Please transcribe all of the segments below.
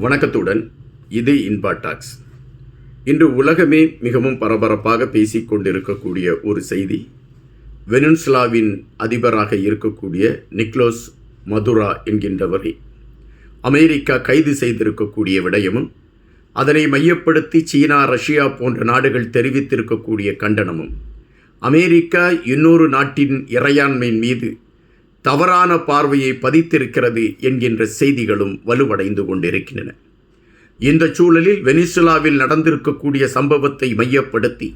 வணக்கத்துடன் இது இன்பா டாக்ஸ். இன்று உலகமே மிகவும் பரபரப்பாக பேசிக்கொண்டிருக்கக்கூடிய ஒரு செய்தி, வெனிசுலாவின் அதிபராக இருக்கக்கூடிய நிக்கோலஸ் மதுரோ என்கின்றவரை அமெரிக்கா கைது செய்திருக்கக்கூடிய விடயமும், அதனை மையப்படுத்தி சீனா, ரஷ்யா போன்ற நாடுகள் தெரிவித்திருக்கக்கூடிய கண்டனமும், அமெரிக்கா இன்னொரு நாட்டின் இறையாண்மை மீது தவறான பார்வையை பதித்திருக்கிறது என்கின்ற செய்திகளும் வலுவடைந்து கொண்டிருக்கின்றன. இந்த சூழலில் வெனிசுலாவில் நடந்திருக்கக்கூடிய சம்பவத்தை மையப்படுத்தி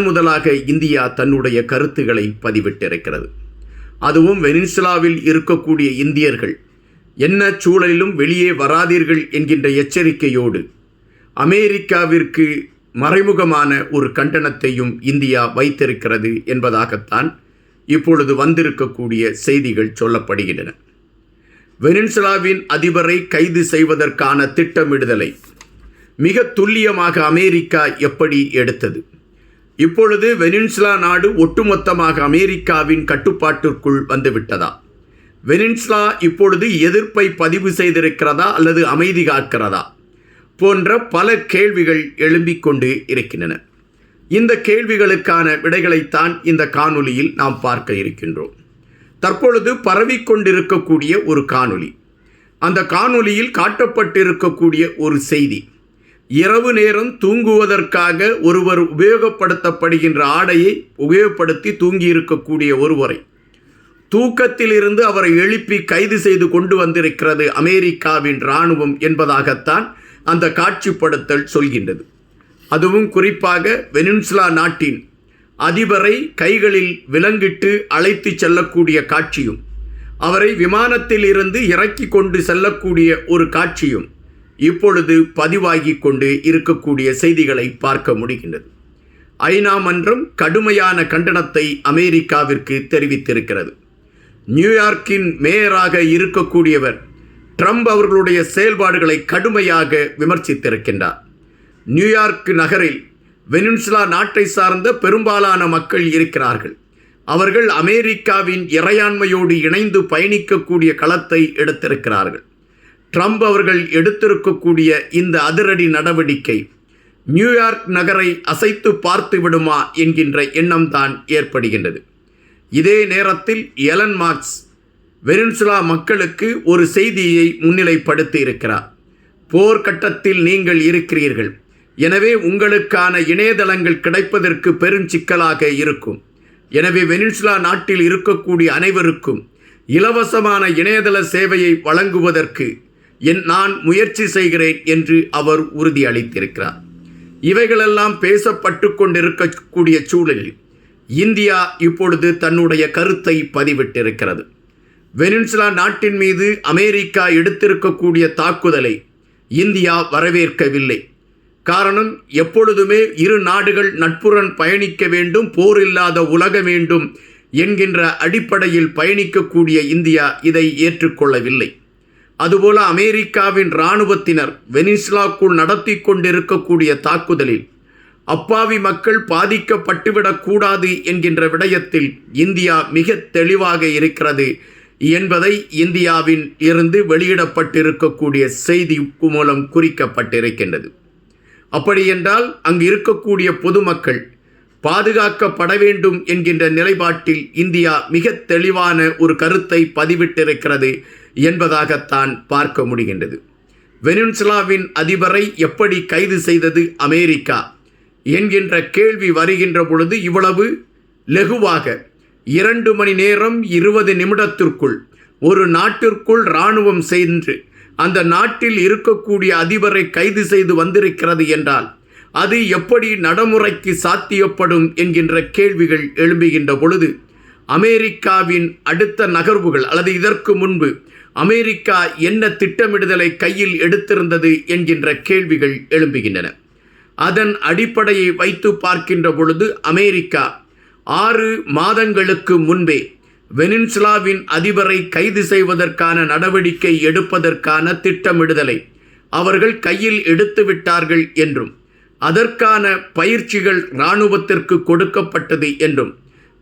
முதலாக இந்தியா தன்னுடைய கருத்துக்களை பதிவிட்டிருக்கிறது. அதுவும் வெனிசுலாவில் இருக்கக்கூடிய இந்தியர்கள் என்ன சூழலிலும் வெளியே வராதீர்கள் என்கின்ற எச்சரிக்கையோடு அமெரிக்காவிற்கு மறைமுகமான ஒரு கண்டனத்தையும் இந்தியா வைத்திருக்கிறது என்பதாகத்தான் இப்பொழுது வந்திருக்கக்கூடிய செய்திகள் சொல்லப்படுகின்றன. வெனிசுலாவின் அதிபரை கைது செய்வதற்கான திட்டமிடுதலை மிக துல்லியமாக அமெரிக்கா எப்படி எடுத்தது? இப்பொழுது வெனிசுலா நாடு ஒட்டுமொத்தமாக அமெரிக்காவின் கட்டுப்பாட்டிற்குள் வந்துவிட்டதா? வெனிசுலா இப்பொழுது எதிர்ப்பை பதிவு செய்திருக்கிறதா அல்லது அமைதி காக்கிறதா போன்ற பல கேள்விகள் எழும்பிக் கொண்டு இருக்கின்றன. இந்த கேள்விகளுக்கான விடைகளைத்தான் இந்த காணொளியில் நாம் பார்க்க இருக்கின்றோம். தற்பொழுது பரவிக்கொண்டிருக்கக்கூடிய ஒரு காணொளி, அந்த காணொளியில் காட்டப்பட்டிருக்கக்கூடிய ஒரு செய்தி, இரவு நேரம் தூங்குவதற்காக ஒருவர் உபயோகப்படுத்தப்படுகின்ற ஆடையை உபயோகப்படுத்தி தூங்கியிருக்கக்கூடிய ஒருவரை தூக்கத்திலிருந்து அவரை எழுப்பி கைது செய்து கொண்டு வந்திருக்கிறது அமெரிக்காவின் இராணுவம் என்பதாகத்தான் அந்த காட்சிப்படுத்தல் சொல்கின்றது. அதுவும் குறிப்பாக வெனிசுலா நாட்டின் அதிபரை கைகளில் விலங்கிட்டு அழைத்து செல்லக்கூடிய காட்சியும், அவரை விமானத்தில் இருந்து இறக்கி கொண்டு செல்லக்கூடிய ஒரு காட்சியும் இப்பொழுது பதிவாகி கொண்டு இருக்கக்கூடிய செய்திகளை பார்க்க முடிகின்றது. ஐநா மன்றம் கடுமையான கண்டனத்தை அமெரிக்காவிற்கு தெரிவித்திருக்கிறது. நியூயார்க்கின் மேயராக இருக்கக்கூடியவர் ட்ரம்ப் அவர்களுடைய செயல்பாடுகளை கடுமையாக விமர்சித்திருக்கின்றார். நியூயார்க் நகரில் வெனிசுலா நாட்டை சார்ந்த பெரும்பாலான மக்கள் இருக்கிறார்கள். அவர்கள் அமெரிக்காவின் இறையாண்மையோடு இணைந்து பயணிக்கக்கூடிய களத்தை எடுத்திருக்கிறார்கள். ட்ரம்ப் அவர்கள் எடுத்திருக்கக்கூடிய இந்த அதிரடி நடவடிக்கை நியூயார்க் நகரை அசைத்து பார்த்து விடுமா என்கின்ற எண்ணம்தான் ஏற்படுகின்றது. இதே நேரத்தில் எலன் மாஸ்க் வெனிசுலா மக்களுக்கு ஒரு செய்தியை முன்னிலைப்படுத்தி இருக்கிறார். போர்க்கட்டத்தில் நீங்கள் இருக்கிறீர்கள், எனவே உங்களுக்கான இணையதளங்கள் கிடைப்பதற்கு பெருஞ்சிக்கலாக இருக்கும். எனவே வெனிசுலா நாட்டில் இருக்கக்கூடிய அனைவருக்கும் இலவசமான இணையதள சேவையை வழங்குவதற்கு நான் முயற்சி செய்கிறேன் என்று அவர் உறுதியளித்திருக்கிறார். இவைகளெல்லாம் பேசப்பட்டு கொண்டிருக்கக்கூடிய சூழலில் இந்தியா இப்பொழுது தன்னுடைய கருத்தை பதிவிட்டிருக்கிறது. வெனிசுலா நாட்டின் மீது அமெரிக்கா எடுத்திருக்கக்கூடிய தாக்குதலை இந்தியா வரவேற்கவில்லை. காரணம், எப்பொழுதுமே இரு நாடுகள் நட்புடன் பயணிக்க வேண்டும், போர் இல்லாத உலக வேண்டும் என்கின்ற அடிப்படையில் பயணிக்கக்கூடிய இந்தியா இதை ஏற்றுக்கொள்ளவில்லை. அதுபோல அமெரிக்காவின் இராணுவத்தினர் வெனிசுலாக்குள் நடத்தி கொண்டிருக்கக்கூடிய தாக்குதலில் அப்பாவி மக்கள் பாதிக்கப்பட்டுவிடக்கூடாது என்கின்ற விடயத்தில் இந்தியா மிக தெளிவாக இருக்கிறது என்பதை இந்தியாவின் இருந்து வெளியிடப்பட்டிருக்கக்கூடிய செய்தி மூலம் குறிக்கப்பட்டிருக்கின்றது. அப்படியென்றால் அங்கு இருக்கக்கூடிய பொதுமக்கள் பாதுகாக்கப்பட வேண்டும் என்கின்ற நிலைப்பாட்டில் இந்தியா மிக தெளிவான ஒரு கருத்தை பதிவிட்டிருக்கிறது என்பதாகத்தான் பார்க்க முடிகின்றது. வெனிசுலாவின் அதிபரை எப்படி கைது செய்தது அமெரிக்கா என்கின்ற கேள்வி வருகின்ற பொழுது இவ்வளவு லகுவாக 2 மணி நேரம் 20 நிமிடத்திற்குள் ஒரு நாட்டிற்குள் இராணுவம் சென்று அந்த நாட்டில் இருக்கக்கூடிய அதிபரை கைது செய்து வந்திருக்கிறது என்றால் அது எப்படி நடைமுறைக்கு சாத்தியப்படும் என்கின்ற கேள்விகள் எழும்புகின்ற பொழுது, அமெரிக்காவின் அடுத்த நகர்வுகள் அல்லது இதற்கு முன்பு அமெரிக்கா என்ன திட்டமிடுதலை கையில் எடுத்திருந்தது என்கின்ற கேள்விகள் எழும்புகின்றன. அதன் அடிப்படையை வைத்து பார்க்கின்ற பொழுது அமெரிக்கா 6 மாதங்களுக்கு முன்பே வெனிசுலாவின் அதிபரை கைது செய்வதற்கான நடவடிக்கை எடுப்பதற்கான திட்டமிடுதலை அவர்கள் கையில் எடுத்து விட்டார்கள் என்றும், அதற்கான பயிற்சிகள் இராணுவத்திற்கு கொடுக்கப்பட்டது என்றும்,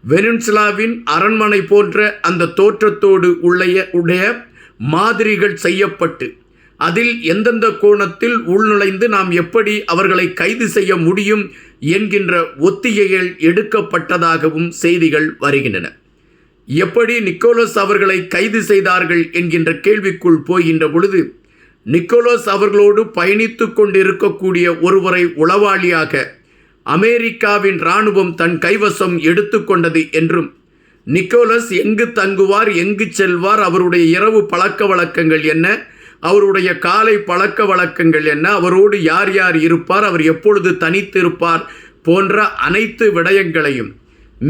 வெனிசுலாவின் அரண்மனை போன்ற அந்த தோற்றத்தோடு உடைய மாதிரிகள் செய்யப்பட்டு அதில் எந்தெந்த கோணத்தில் உள்நுழைந்து நாம் எப்படி அவர்களை கைது செய்ய முடியும் என்கின்ற ஒத்திகைகள் எடுக்கப்பட்டதாகவும் செய்திகள் வருகின்றன. எப்படி நிக்கோலஸ் அவர்களை கைது செய்தார்கள் என்கின்ற கேள்விக்குள் போகின்ற பொழுது, நிக்கோலஸ் அவர்களோடு பயணித்து கொண்டிருக்கக்கூடிய ஒருவரை உளவாளியாக அமெரிக்காவின் இராணுவம் தன் கைவசம் எடுத்துக்கொண்டது என்றும், நிக்கோலஸ் எங்கு தங்குவார், எங்கு செல்வார், அவருடைய இரவு பழக்க வழக்கங்கள் என்ன, அவருடைய காலை பழக்க வழக்கங்கள் என்ன, அவரோடு யார் யார் இருப்பார், அவர் எப்பொழுது தனித்திருப்பார் போன்ற அனைத்து விடயங்களையும்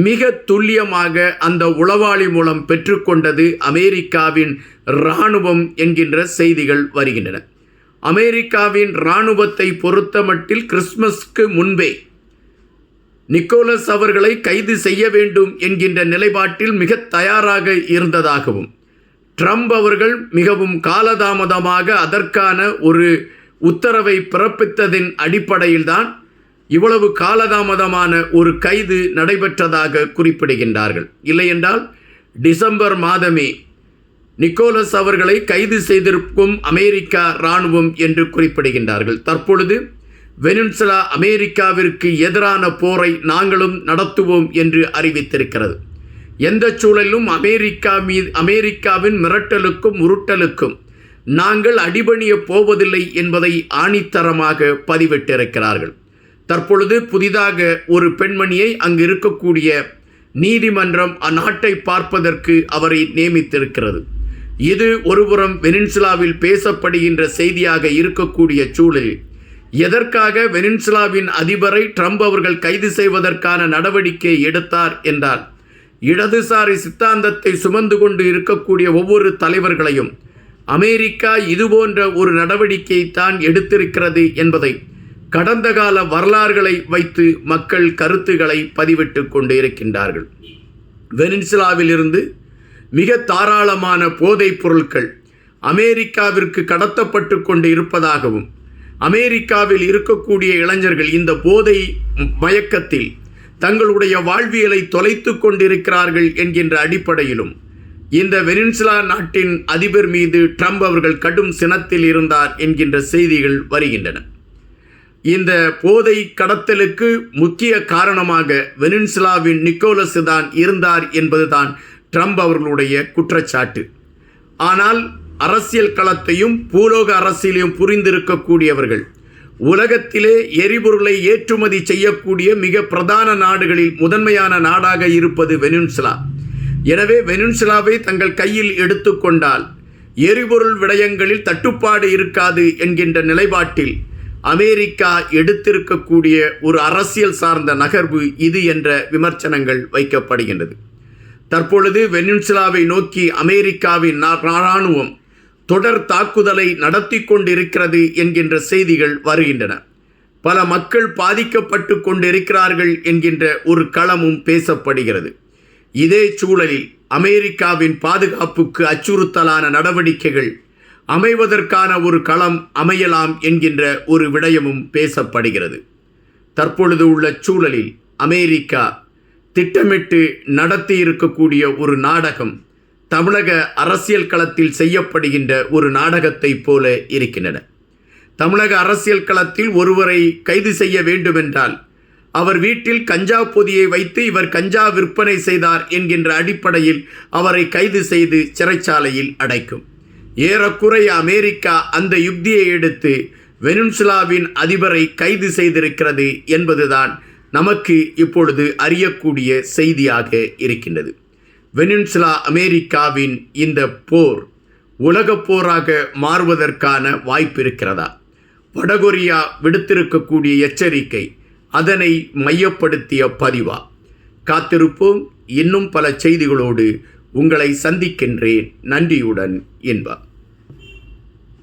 மிக துல்லியமாக அந்த உளவாளி மூலம் பெற்றுக்கொண்டது அமெரிக்காவின் இராணுவம் என்கின்ற செய்திகள் வருகின்றன. அமெரிக்காவின் இராணுவத்தை பொறுத்தமட்டில் கிறிஸ்மஸ்க்கு முன்பே நிக்கோலஸ் அவர்களை கைது செய்ய வேண்டும் என்கின்ற நிலைப்பாட்டில் மிக தயாராக இருந்ததாகவும், ட்ரம்ப் அவர்கள் மிகவும் காலதாமதமாக அதற்கான ஒரு உத்தரவை பிறப்பித்ததின் அடிப்படையில்தான் இவ்வளவு காலதாமதமான ஒரு கைது நடைபெற்றதாக குறிப்பிடுகின்றார்கள். இல்லையென்றால் டிசம்பர் மாதமே நிக்கோலஸ் அவர்களை கைது செய்திருக்கும் அமெரிக்கா இராணுவம் என்று குறிப்பிடுகின்றார்கள். தற்பொழுது வெனிசுலா அமெரிக்காவிற்கு எதிரான போரை நாங்களும் நடத்துவோம் என்று அறிவித்திருக்கிறது. எந்த சூழலிலும் அமெரிக்காவின் மிரட்டலுக்கும் உருட்டலுக்கும் நாங்கள் அடிபணிய போவதில்லை என்பதை ஆணித்தரமாக பதிவிட்டிருக்கிறார்கள். தற்பொழுது புதிதாக ஒரு பெண்மணியை அங்கு இருக்கக்கூடிய நீதிமன்றம் அந்நாட்டை பார்ப்பதற்கு அவரை நியமித்திருக்கிறது. இது ஒருபுறம் வெனிசுலாவில் பேசப்படுகின்ற செய்தியாக இருக்கக்கூடிய சூழலில், எதற்காக வெனிசுலாவின் அதிபரை ட்ரம்ப் அவர்கள் கைது செய்வதற்கான நடவடிக்கை எடுத்தார் என்றால், இடதுசாரி சித்தாந்தத்தை சுமந்து கொண்டு இருக்கக்கூடிய ஒவ்வொரு தலைவர்களையும் அமெரிக்கா இதுபோன்ற ஒரு நடவடிக்கையை தான் எடுத்திருக்கிறது என்பதை கடந்த கால வரலாறுகளை வைத்து மக்கள் கருத்துக்களை பதிவிட்டு கொண்டு இருக்கின்றார்கள். வெனிசுலாவிலிருந்து மிக தாராளமான போதைப் பொருட்கள் அமெரிக்காவிற்கு கடத்தப்பட்டு கொண்டு இருப்பதாகவும், அமெரிக்காவில் இருக்கக்கூடிய இளைஞர்கள் இந்த போதை மயக்கத்தில் தங்களுடைய வாழ்வியலை தொலைத்து கொண்டிருக்கிறார்கள் என்கின்ற அடிப்படையிலும் இந்த வெனிசுலா நாட்டின் அதிபர் மீது ட்ரம்ப் அவர்கள் கடும் சினத்தில் இருந்தார் என்கின்ற செய்திகள் வருகின்றன. இந்த போதை கடத்தலுக்கு முக்கிய காரணமாக வெனிசுலாவின் நிக்கோலஸ் தான் இருந்தார் என்பதுதான் ட்ரம்ப் அவர்களுடைய குற்றச்சாட்டு. ஆனால் அரசியல் களத்தையும் பூலோக அரசியலையும் புரிந்திருக்கக்கூடியவர்கள், உலகத்திலே எரிபொருளை ஏற்றுமதி செய்யக்கூடிய மிக பிரதான நாடுகளில் முதன்மையான நாடாக இருப்பது வெனிசுலா. எனவே வெனிசுலாவை தங்கள் கையில் எடுத்துக்கொண்டால் எரிபொருள் விடயங்களில் தட்டுப்பாடு இருக்காது என்கின்ற நிலைப்பாட்டில் அமெரிக்கா எடுத்திருக்கக்கூடிய ஒரு அரசியல் சார்ந்த நகர்வு இது என்ற விமர்சனங்கள் வைக்கப்படுகின்றது. தற்பொழுது வெனிசுலாவை நோக்கி அமெரிக்காவின் இராணுவம் தொடர் தாக்குதலை நடத்தி கொண்டிருக்கிறது என்கின்ற செய்திகள் வருகின்றன. பல மக்கள் பாதிக்கப்பட்டு கொண்டிருக்கிறார்கள் என்கின்ற ஒரு களமும் பேசப்படுகிறது. இதே சூழலில் அமெரிக்காவின் பாதுகாப்புக்கு அச்சுறுத்தலான நடவடிக்கைகள் அமைவதற்கான ஒரு களம் அமையலாம் என்கின்ற ஒரு விடயமும் பேசப்படுகிறது. தற்பொழுது உள்ள சூழலில் அமெரிக்கா திட்டமிட்டு நடத்தி இருக்கக்கூடிய ஒரு நாடகம் தமிழக அரசியல் களத்தில் செய்யப்படுகின்ற ஒரு நாடகத்தை போல இருக்கின்றன. தமிழக அரசியல் களத்தில் ஒருவரை கைது செய்ய வேண்டுமென்றால் அவர் வீட்டில் கஞ்சா பொதியை வைத்து இவர் கஞ்சா விற்பனை செய்தார் என்கின்ற அடிப்படையில் அவரை கைது செய்து சிறைச்சாலையில் அடைக்கும். ஏறக்குறைய அமெரிக்கா அந்த யுக்தியை எடுத்து வெனிசுலாவின் அதிபரை கைது செய்திருக்கிறது என்பதுதான் நமக்கு இப்பொழுது அறியக்கூடிய செய்தியாக இருக்கின்றது. வெனிசுலா அமெரிக்காவின் இந்த போர் உலகப் போராக மாறுவதற்கான வாய்ப்பு இருக்கிறதா? வடகொரியா விடுத்திருக்கக்கூடிய எச்சரிக்கை அதனை மையப்படுத்திய பதிவா? காத்திருப்போம். இன்னும் பல செய்திகளோடு உங்களை சந்திக்கின்றேன். நன்றியுடன் என்பா.